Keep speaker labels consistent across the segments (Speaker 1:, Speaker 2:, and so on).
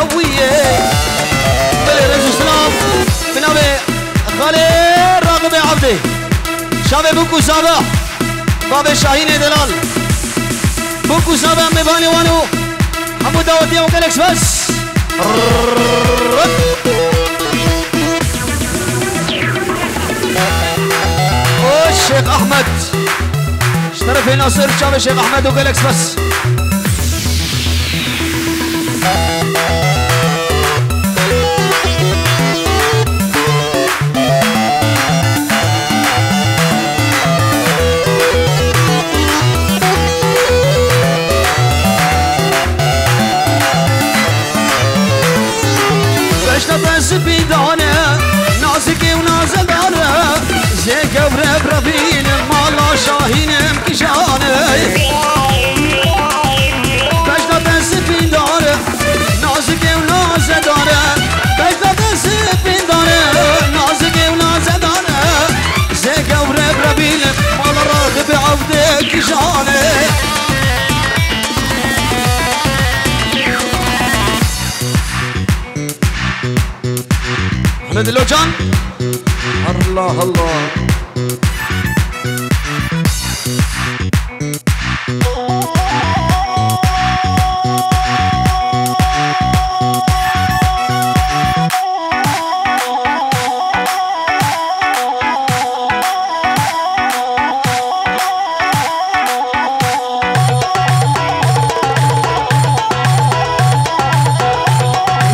Speaker 1: هوية بلي رجل سلام بنابي خالي راغب عبدي شابه بوكو سابا باب شاهين دلال بوكو سابا مباني وانو حمو داوتي وكالكس بس الشيخ احمد اشترف في ناصر شاب الشيخ احمد وكالكس بس بيدانه نازكي ونازدانه زي قبر بربين مالا شاهين مكشانه بجنا بس بيدانه نازكي ونازدانه بجنا بس بيدانه نازكي ونازدانه زي قبر بربين مالا راغب عبدك كشانه ديلوكان الله الله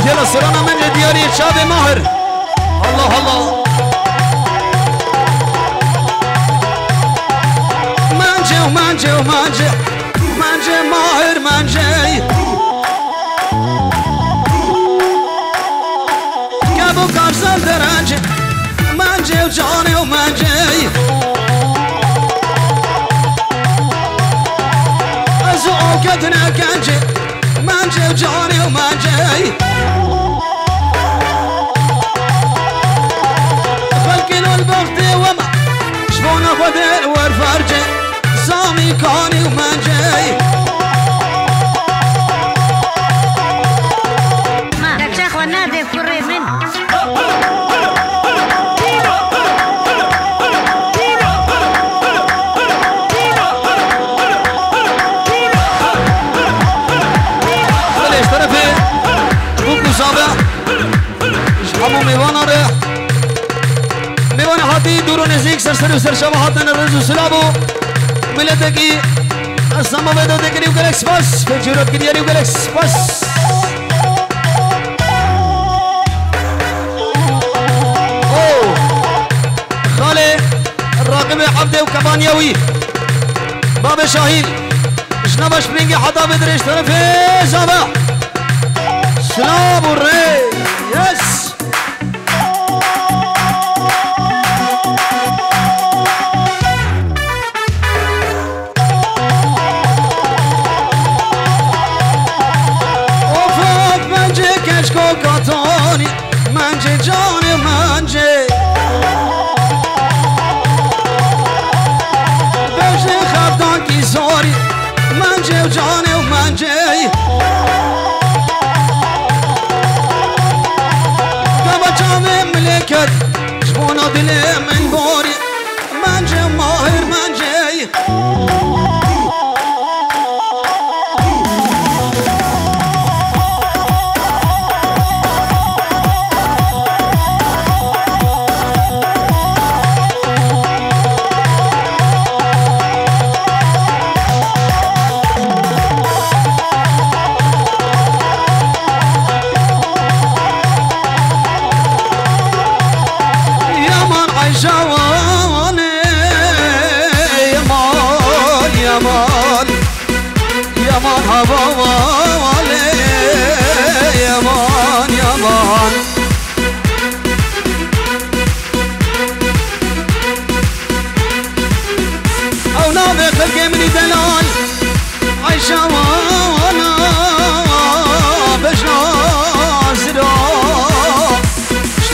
Speaker 1: يلا سرانا من دياري شاب ماهر الله الله منجي ومنجي ومنجي منجي ماهر منجي كابو كارسل درنجي منجي وجاني ومنجي ازوق كدنا كنجي منجي وجاني ومنجي شبونا خدر ورفرجي سامي كاني ومنجي
Speaker 2: ما لك شيخ والنادي كوري من
Speaker 1: ليش طرفي بوكو سابع شحمو ميوانا ريح میوان حاتی دور و نزدیک سرسر و سرشاب حاتن رز و سلابو ملتکی اسما بدو دکری و گلکس بس فجورت کی دیاری و گلکس بس خاله راقب عبده و کبانیوی باب شاهین جنبش برینگی حدا بدرش طرف زابا سلاب و ری یس کاتانی منجه جان منجه بجه خبدان کی زاری منجه و جان و منجه کبا جامع ملکت جبونا دل من باری منجه ماهر منجه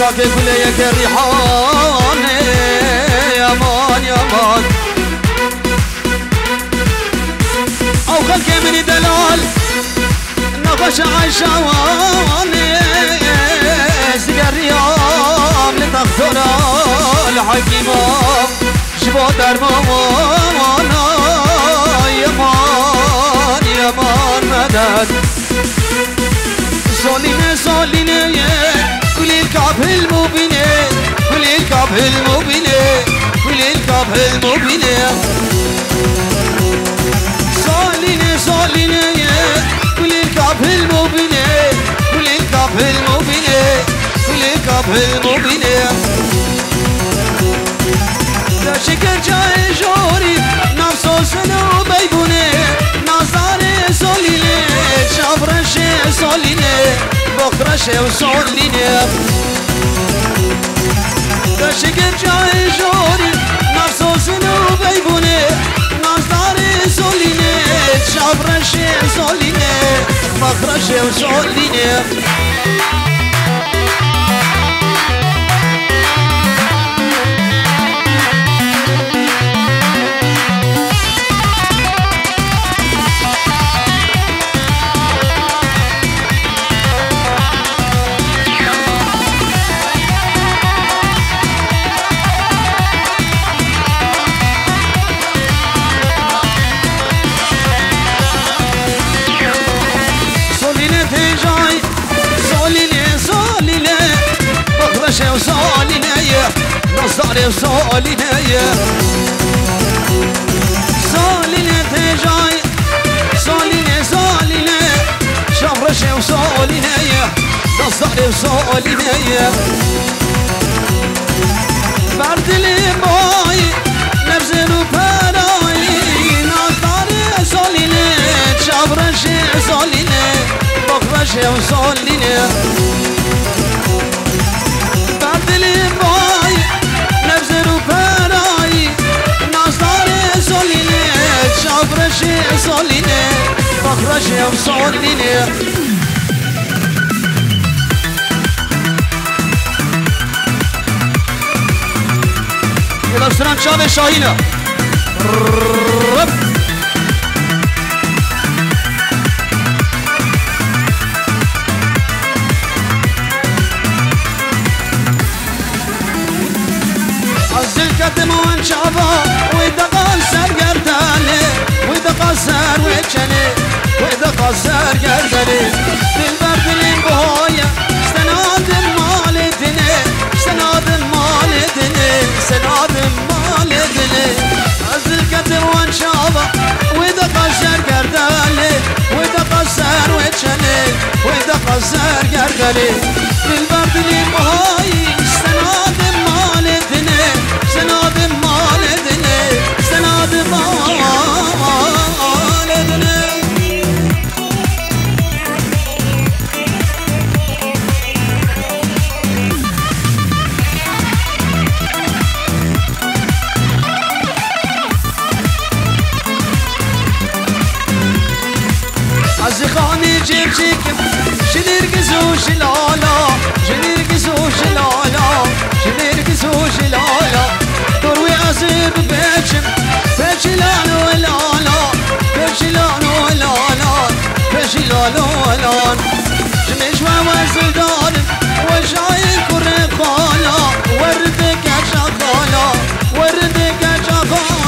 Speaker 1: اشتاق كليك الريحان يا مان يا مان او خلقي من دلال خوش عشواني سقريام لتغفر الحكيمة شبو درمانا يمان يمان مدد صالينة صالينة كل الكعب المبينة كل الكعب المبينة كل الكعب المبينة صالينة صالينة كل الكعب المبينة كل الكعب المبينة كل الكعب المبينة دا شكر جاي جوري نفسو سنو بيبوني نظاري صالينة شابرشي صالينة بخرشي وصالينة دا شكر جاي جوري نفسو سنو بيبوني نظاري صالينة شابرشي صالينة بخرشي وصالينة وصالينا يا نصاري وصالينا يا صالينا تجاي صالينا صالينا شبرشة وصالينا يا نصاري وصالينا يا برد الماي نبزل وبراي نصاري صالينا شبرشة صالينا بخرشة وصالينا باي نبزر وبراي نظاري صاليني شابرشي صاليني بخرشي وصاليني إلى سران شاب شاهينة قدم وانشابا وإذا قصر قرداني وإذا قصر وجني وإذا قصر قرداني بالبرد الانبهاية سناد مالدني سناد مالدني سناد مالدني عز القدم وانشابا وإذا قصر قرداني وإذا قصر وجني وإذا قصر قرداني بالبرد الانبهاية سناد مالدني سناد مالدني سناد مالدني عزقاني جيب شيكم شنير قزو شلالا شنير قزو شلالا شنير قزو شلالا دروي أصيب بيشم بيشلانو لالا بيشلانو لالا بيشلانو لالا جمشوا وزدان وجاي كره خالا وردك شغالا وردك شغالا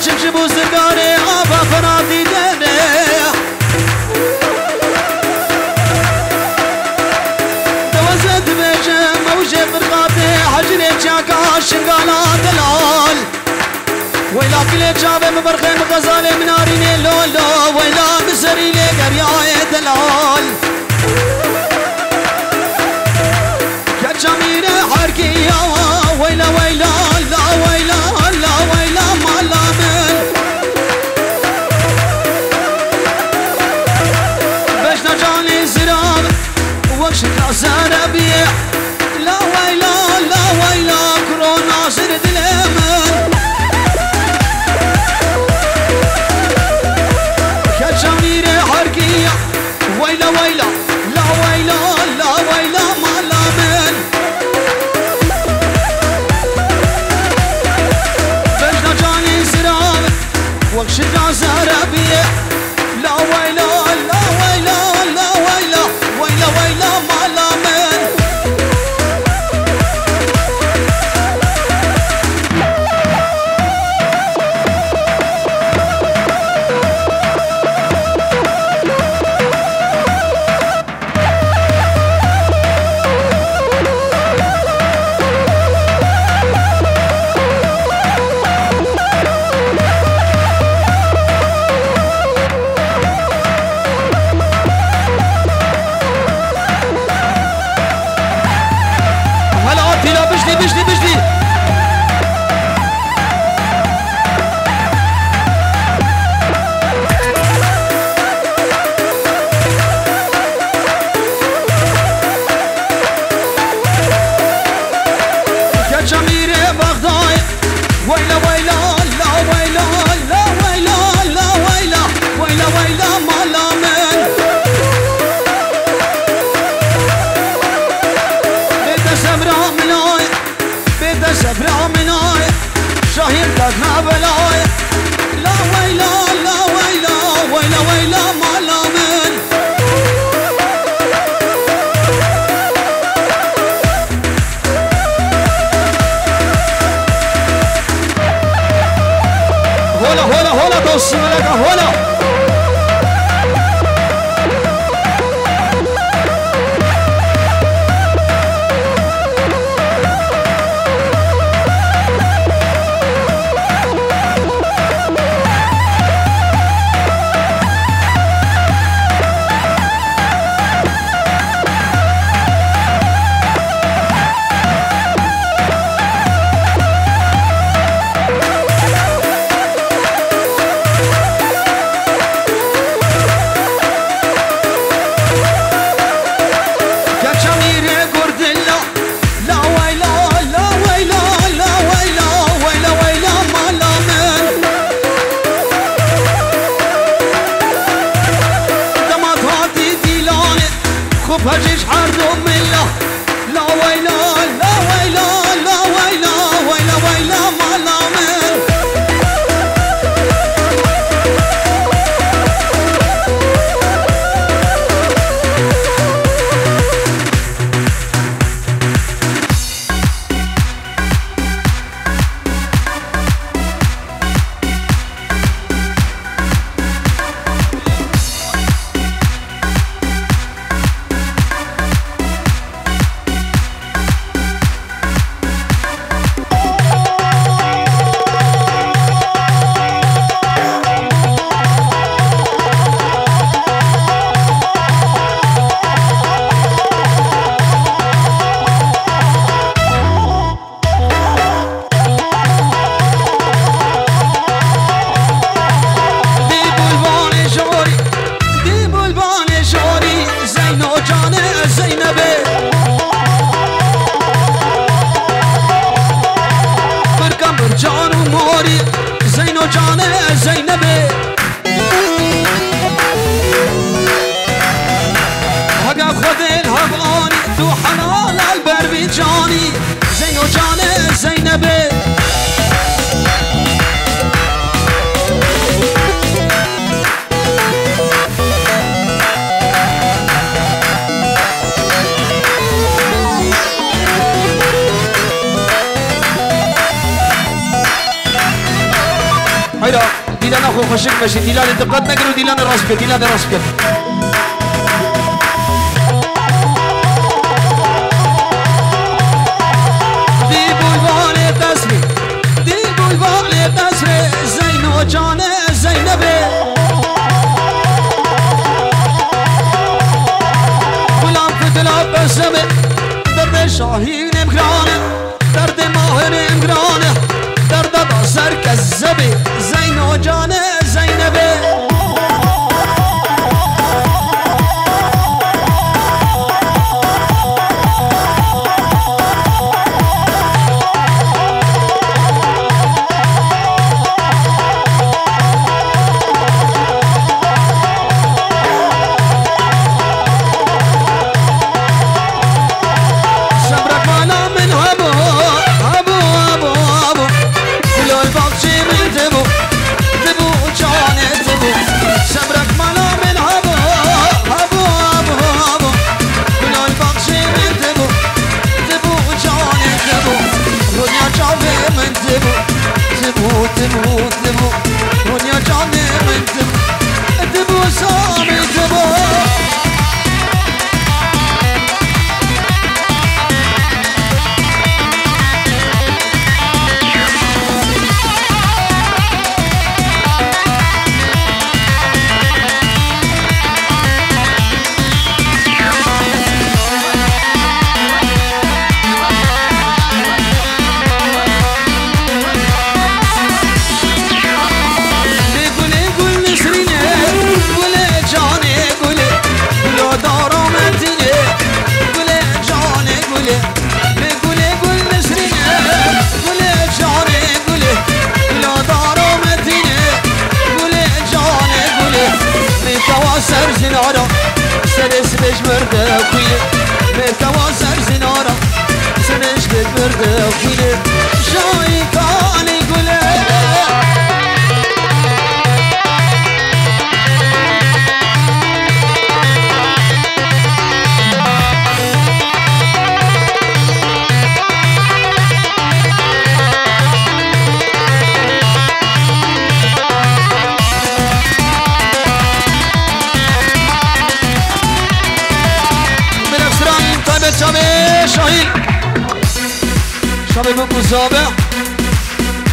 Speaker 1: چمشي بوزرقاني آبا فرادي ديني دوزت بيجي موجي برقاتي حجري جاكا شنقالا دلال ويلا كل جابي مبرخي مغزالي مناريني لولو ويلا مسريني قرياي دلال كجميري حركي ويلا ويلا لا ويلا لا ويلا مالا من باش نجاني زراب وكشك زربيع لا ويلا لا ويلا كورونا زرد الامن كجميري حركي ويلا ويلا لا ويلا لا ويلا مالا من وكشك زربيع لا ويلا لا ويلا لا ويلا ويلا ويلا مالا من حيرة ديلان أخو خشك ماشي ديلان انتقاد نقر وديلان راسبك ديلان راسبك زينو جان زينبي غلام فتلا بسمي درد شاهين مكرانه درد ماهر مكرانه درد بصر كذبي زينو جان زينبي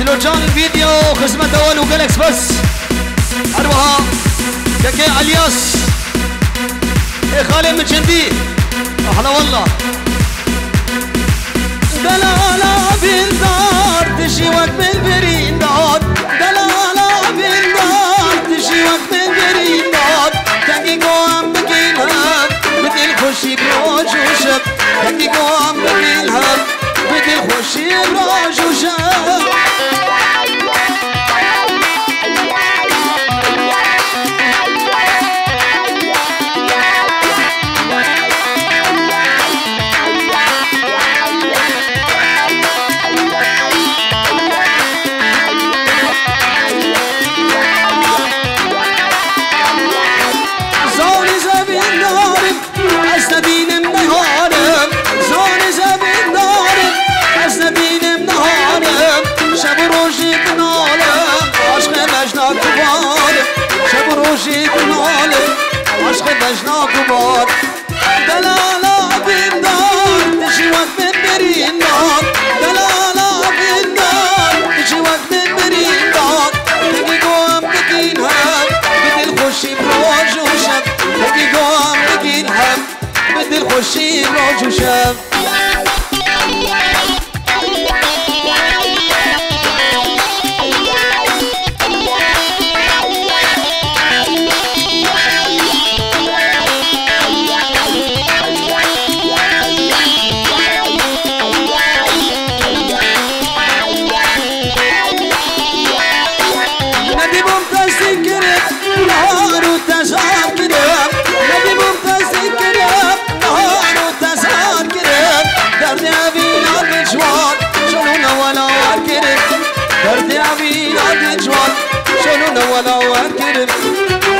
Speaker 1: ديلوكان فيديو خدمة أول وجالكس بس أروها كاكي الياس خالي من جندي أحلى والله دلالة بندار تشي وقت من بريندار دلالة بندار تشي وقت من بريندار تاكي قوام بكينها مثل خوشي بروج وشب تاكي قوام بكينها مثل خوشي بروج وشب عشق بجنا كبار دلالة بالنار تجي وقت من برين نار دلالة بالنار تجي وقت من برين نار تجي قوام بكينها بدل خوشي بروج وشب تجي قوام بكينها بدل خوشي بروج وشب ولا وكرم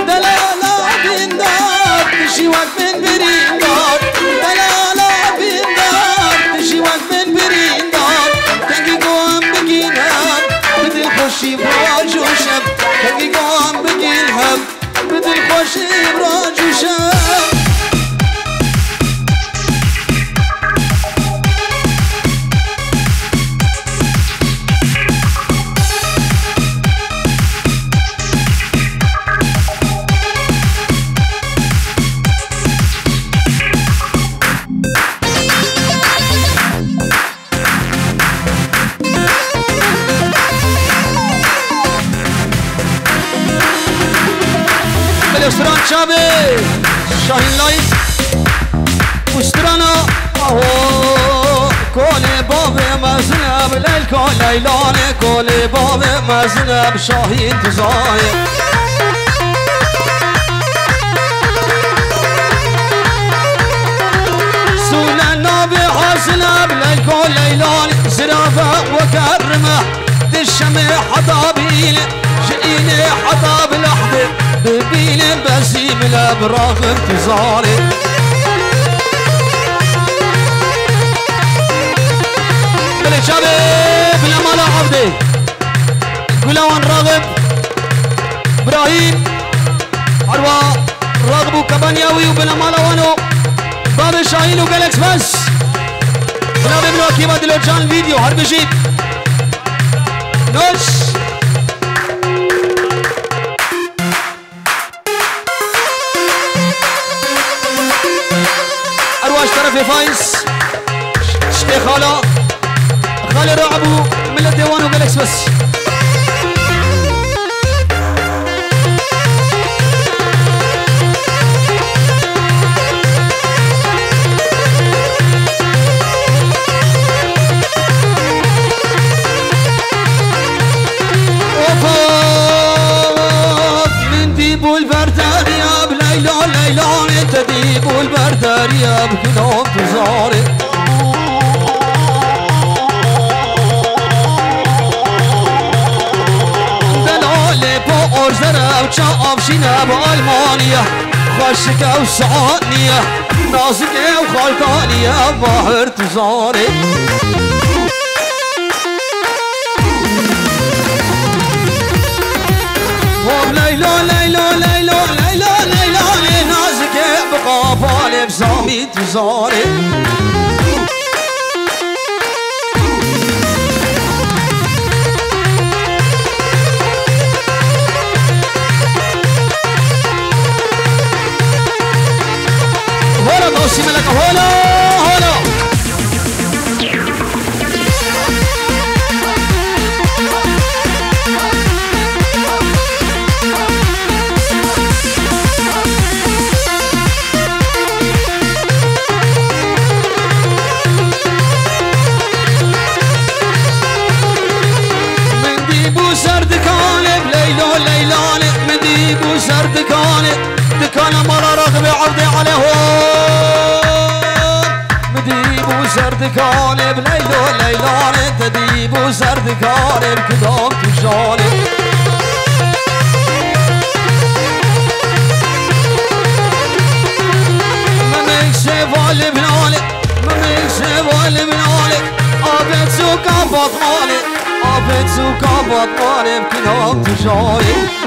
Speaker 1: دلالة بالنار تشي وقت من برين دار دلالة بالنار تشي وقت من برين دار تنقي قوام بكينها بدل خوشي بروج شب كي قام بقيل هم بدل خوش براج وشب استران شابه شاهین لایت استرانا اهو کل باب مزنب لیل لیلان کل باب مزنب شاهین تزای سول ناب حسنب لیل لیلان زرافه و کرمه دشم حطابیل شئين حطاب لحظة ببين بسيم الأبراغ انتظاري بلي شباب لما لا عبدي قلوان راغب إبراهيم عروا راغبو كبانياوي وبلما لا وانو باب شاهين وجالكس بس بلا ببنو كيما ديلوكان الفيديو هرب جيب نوش أرواش طرف فايز شتي خالا خالي رعبو من الديوان وجالكس بس تديب والبردارية بكلهم تزاري دلالي بو أرزرة وشاقف شينا بألمانيا خشكة وسعانية نازكة وخالطانية بحر تزاري ليلى ليلى ليلى ليلى ليلى نازك بقافالي بسامي تزاري هولا دوسي ملك هولا هولا دكان مرة رغبي عرضي عليه مديب وسر دكان بليلو ليلان تديب وسر دكان بكدام تجاني ممك سيفال بنالي ممك سيفال بنالي آبت سوكا بطمالي آبت سوكا بطمالي بكدام تجاني